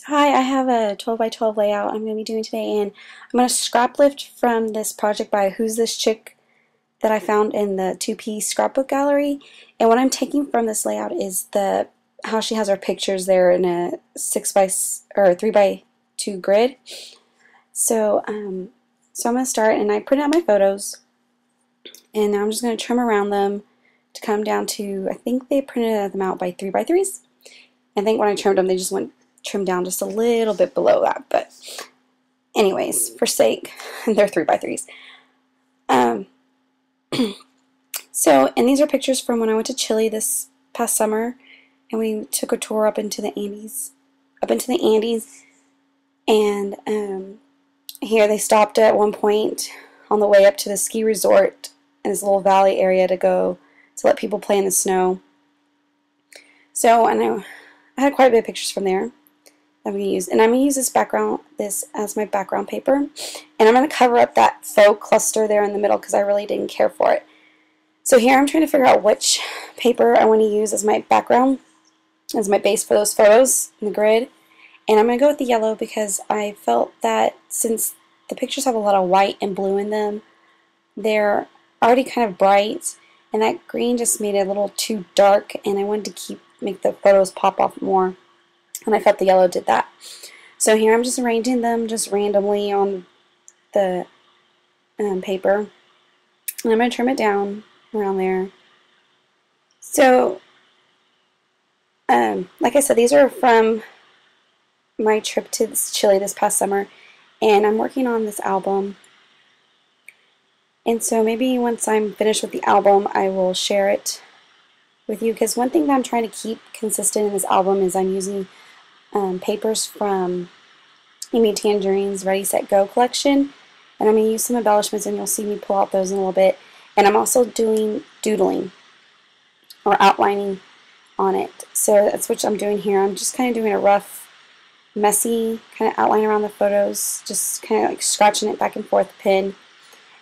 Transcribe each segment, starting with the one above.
Hi, I have a 12 by 12 layout I'm going to be doing today, and I'm going to scrap lift from this project by Who's This Chick that I found in the 2-piece scrapbook gallery. And what I'm taking from this layout is the how she has her pictures there in a 3 by 2 grid. So I'm going to start, and I printed out my photos, and now I'm just going to trim around them to come down to, I think they printed them out by 3 by 3s. I think when I trimmed them, they just went trimmed down just a little bit below that, but anyways, for sake, they're 3 by 3s. And these are pictures from when I went to Chile this past summer, and we took a tour up into the Andes, and here they stopped at one point on the way up to the ski resort in this little valley area to let people play in the snow. So I had quite a bit of pictures from there. I'm going to use this as my background paper, and I'm going to cover up that faux cluster there in the middle because I really didn't care for it. So here I'm trying to figure out which paper I want to use as my background, as my base for those photos in the grid, and I'm going to go with the yellow because I felt that since the pictures have a lot of white and blue in them, they're already kind of bright, and that green just made it a little too dark, and I wanted to make the photos pop off more. And I felt the yellow did that. So here I'm just arranging them just randomly on the paper. And I'm going to trim it down around there. So, like I said, these are from my trip to Chile this past summer. And I'm working on this album. And so maybe once I'm finished with the album, I will share it with you. Because one thing that I'm trying to keep consistent in this album is I'm using papers from Amy Tangerine's Ready, Set, Go collection, and I'm going to use some embellishments, and you'll see me pull out those in a little bit. And I'm also doing doodling or outlining on it, so that's what I'm doing here. I'm just kind of doing a rough, messy kind of outline around the photos, just kind of like scratching it back and forth with a pen.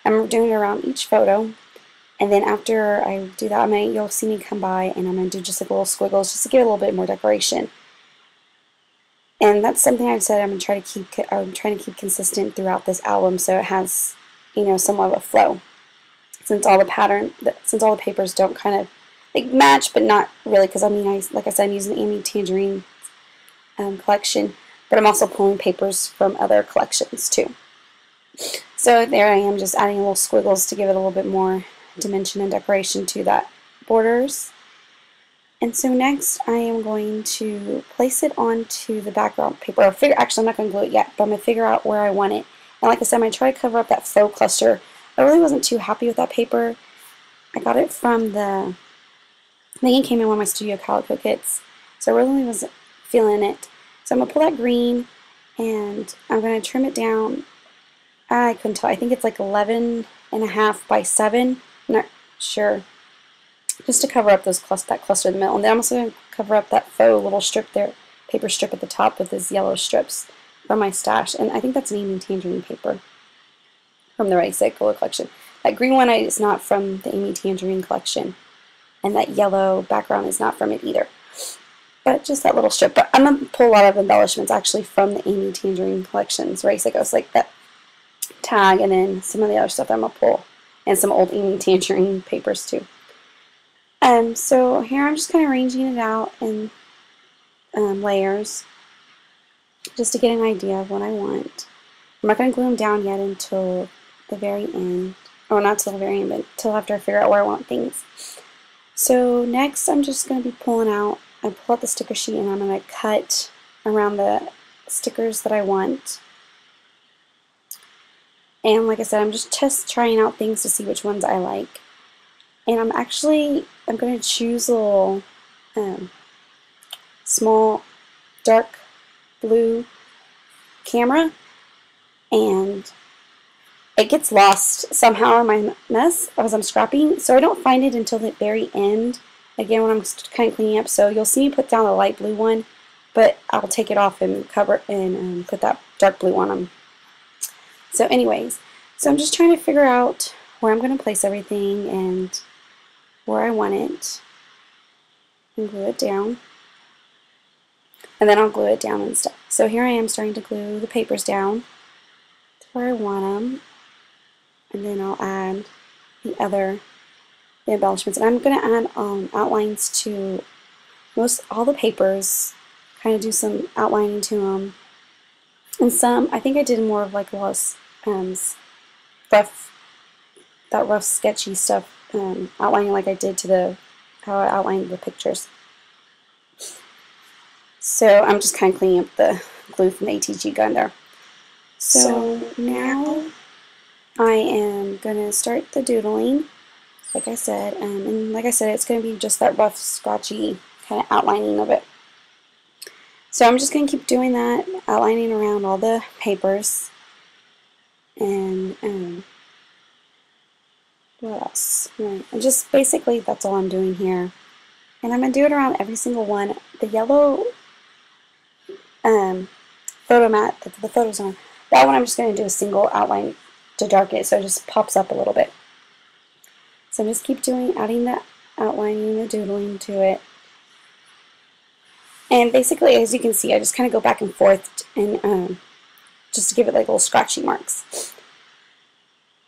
I'm doing it around each photo, and then after I do that, you'll see me come by, and I'm going to do just like little squiggles just to give it a little bit more decoration. And that's something I've said I'm trying to keep consistent throughout this album, so it has, somewhat of a flow. Since all the papers don't kind of match, but not really, because like I said, I'm using the Amy Tangerine collection, but I'm also pulling papers from other collections too. So there I am, just adding little squiggles to give it a little bit more dimension and decoration to that borders. And so next I am going to place it onto the background paper. Actually, I'm not going to glue it yet, but I'm going to figure out where I want it. And like I said, I'm going to try to cover up that faux cluster. I really wasn't too happy with that paper. I got it from I think it came in one of my Studio Calico kits, so I really wasn't feeling it. So I'm going to pull that green, and I'm going to trim it down. I couldn't tell. I think it's like 11.5 by 7. I'm not sure. Just to cover up that cluster in the middle. And then I'm also going to cover up that faux little strip there, paper strip at the top with these yellow strips from my stash. And I think that's an Amy Tangerine paper from the Ready, Set, Go collection. That green one is not from the Amy Tangerine collection. And that yellow background is not from it either. But just that little strip. But I'm going to pull a lot of embellishments actually from the Amy Tangerine collections. Ready, Set, Go. So like that tag, and then some of the other stuff that I'm going to pull. And some old Amy Tangerine papers too. So here I'm just kind of arranging it out in layers just to get an idea of what I want. I'm not going to glue them down yet until the very end. Or not till the very end, but until after I figure out where I want things. So next I'm just going to be I pull out the sticker sheet, and I'm going to cut around the stickers that I want. And like I said, I'm just trying out things to see which ones I like. And I'm going to choose a little small dark blue camera, and it gets lost somehow in my mess as I'm scrapping, so I don't find it until the very end, again when I'm kind of cleaning up. So you'll see me put down the light blue one, but I'll take it off and cover it and put that dark blue one on. So anyways, so I'm just trying to figure out where I'm going to place everything and where I want it, and glue it down. and then I'll glue it down and stuff. So here I am starting to glue the papers down to where I want them, and then I'll add the embellishments. And I'm going to add outlines to all the papers, kind of do some outlining to them. And some, I think I did more of like a lot of rough sketchy stuff, outlining like I did to how I outlined the pictures. So I'm just kind of cleaning up the glue from the ATG gun there. So now I am going to start the doodling, like I said, and like I said, it's going to be just that rough, scratchy kind of outlining of it. So I'm just going to keep doing that, outlining around all the papers. And what else? Right. And just basically that's all I'm doing here. And I'm going to do it around every single one. The yellow photo mat that the photos on, that one I'm just going to do a single outline to darken it so it just pops up a little bit. So I'm just keep adding the outlining, the doodling to it. And basically, as you can see, I just kind of go back and forth and just to give it like little scratchy marks.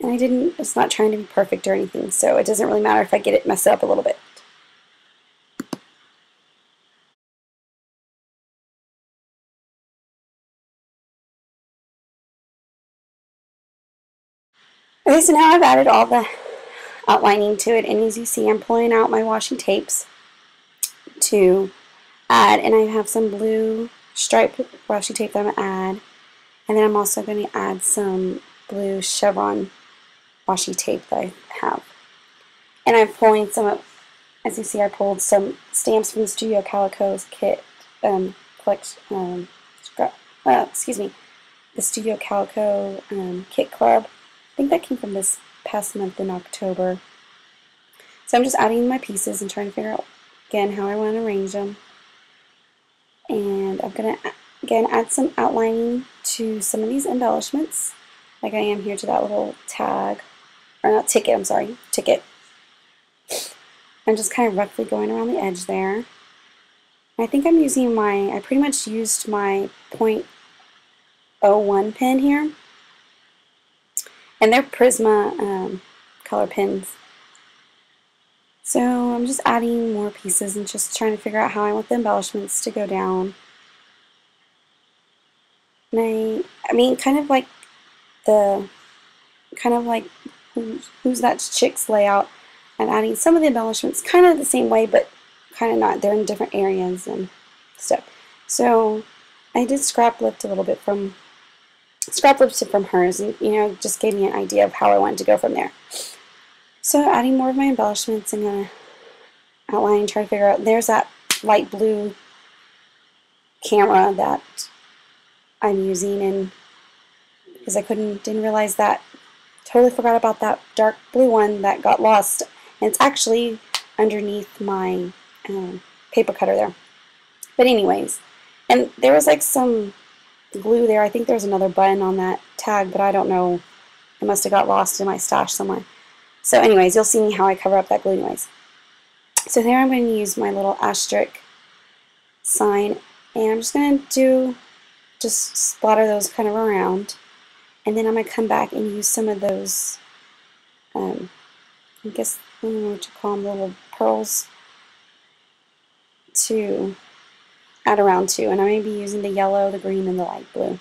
And it's not trying to be perfect or anything, so it doesn't really matter if I get it messed up a little bit. Okay, so now I've added all the outlining to it, and as you see, I'm pulling out my washi tapes to add, and I have some blue striped washi tape that I'm going to add, and then I'm also going to add some blue chevron washi tape that I have. And I'm pulling some, as you see, I pulled some stamps from the Studio Calico's kit collection, the Studio Calico kit club. I think that came from this past month in October. So I'm just adding my pieces and trying to figure out, again, how I want to arrange them. And I'm going to, again, add some outlining to some of these embellishments, like I am here to that little tag, or not ticket, I'm sorry, ticket. I'm just kind of roughly going around the edge there. I think I'm using I pretty much used my .01 pen here. And they're Prisma color pens. So I'm just adding more pieces and just trying to figure out how I want the embellishments to go down. And I mean, kind of like Who's That Chick's layout. I'm adding some of the embellishments kind of the same way, but kind of not. They're in different areas and stuff. So I did scraplifted a little bit from hers, and just gave me an idea of how I wanted to go from there. So adding more of my embellishments, I'm going to outline, try to figure out, there's that light blue camera that I'm using, and because I didn't realize that, totally forgot about that dark blue one that got lost, and it's actually underneath my paper cutter there. But anyways, and there was like some glue there. I think there was another button on that tag, but I don't know. It must have got lost in my stash somewhere. So anyways, you'll see how I cover up that glue anyways. So there I'm going to use my little asterisk sign, and I'm just going to just splatter those kind of around, and then I'm going to come back and use some of those, I guess, I don't know what you call them, little pearls, to add around to, and I'm going to be using the yellow, the green, and the light blue.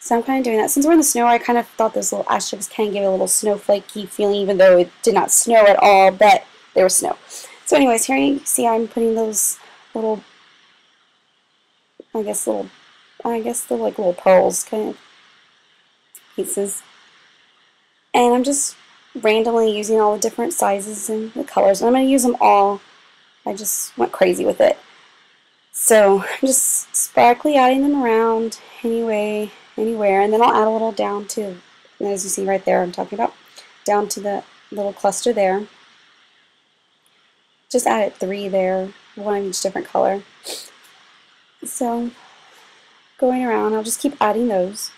So I'm kind of doing that. Since we're in the snow, I kind of thought those little asterisks kind of gave it a little snowflakey feeling, even though it did not snow at all, but there was snow. So anyways, here you see I'm putting those little, I guess they're like little pearls kind of pieces. And I'm just randomly using all the different sizes and the colors. And I'm going to use them all. I just went crazy with it. So I'm just sparkly adding them around anywhere, and then I'll add a little down to, as you see right there I'm talking about, down to the little cluster there. Just added 3 there, one of each different color. So going around, I'll just keep adding those.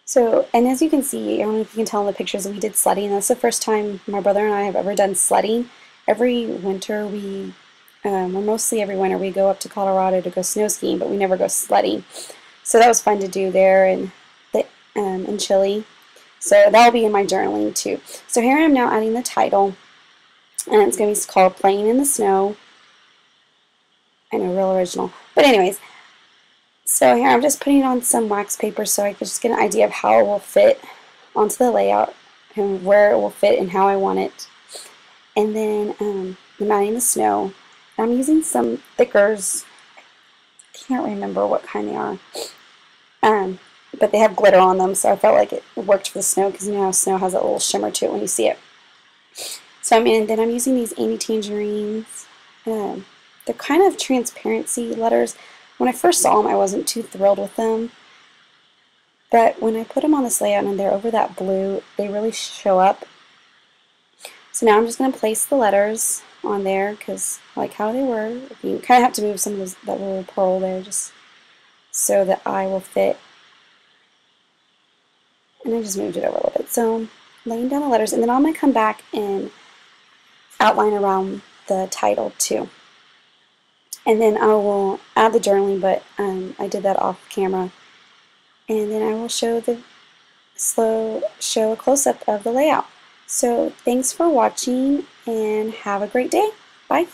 So, and as you can see, I don't know if you can tell in the pictures, we did sledding. That's the first time my brother and I have ever done sledding. Every winter we mostly every winter we go up to Colorado to go snow skiing, but we never go sledding. So that was fun to do there in Chile. So that'll be in my journaling too. So here I am now adding the title, and it's going to be called Playing in the Snow. I know, real original. But anyways, so here I'm just putting on some wax paper so I can just get an idea of how it will fit onto the layout and where it will fit and how I want it. And then I'm adding the snow. I'm using some thickers. I can't remember what kind they are. But they have glitter on them, so I felt like it worked for the snow because you know how snow has that little shimmer to it when you see it. So then I'm using these Amy Tangerines. They're kind of transparency letters. When I first saw them, I wasn't too thrilled with them. But when I put them on this layout and they're over that blue, they really show up. So now I'm just going to place the letters on there because I like how they were. You kind of have to move some of that little pearl there just so the eye will fit. And I just moved it over a little bit. So I'm laying down the letters, and then I'm going to come back and outline around the title too. And then I will add the journaling, but I did that off camera. And then I will show a close-up of the layout. So thanks for watching and have a great day. Bye.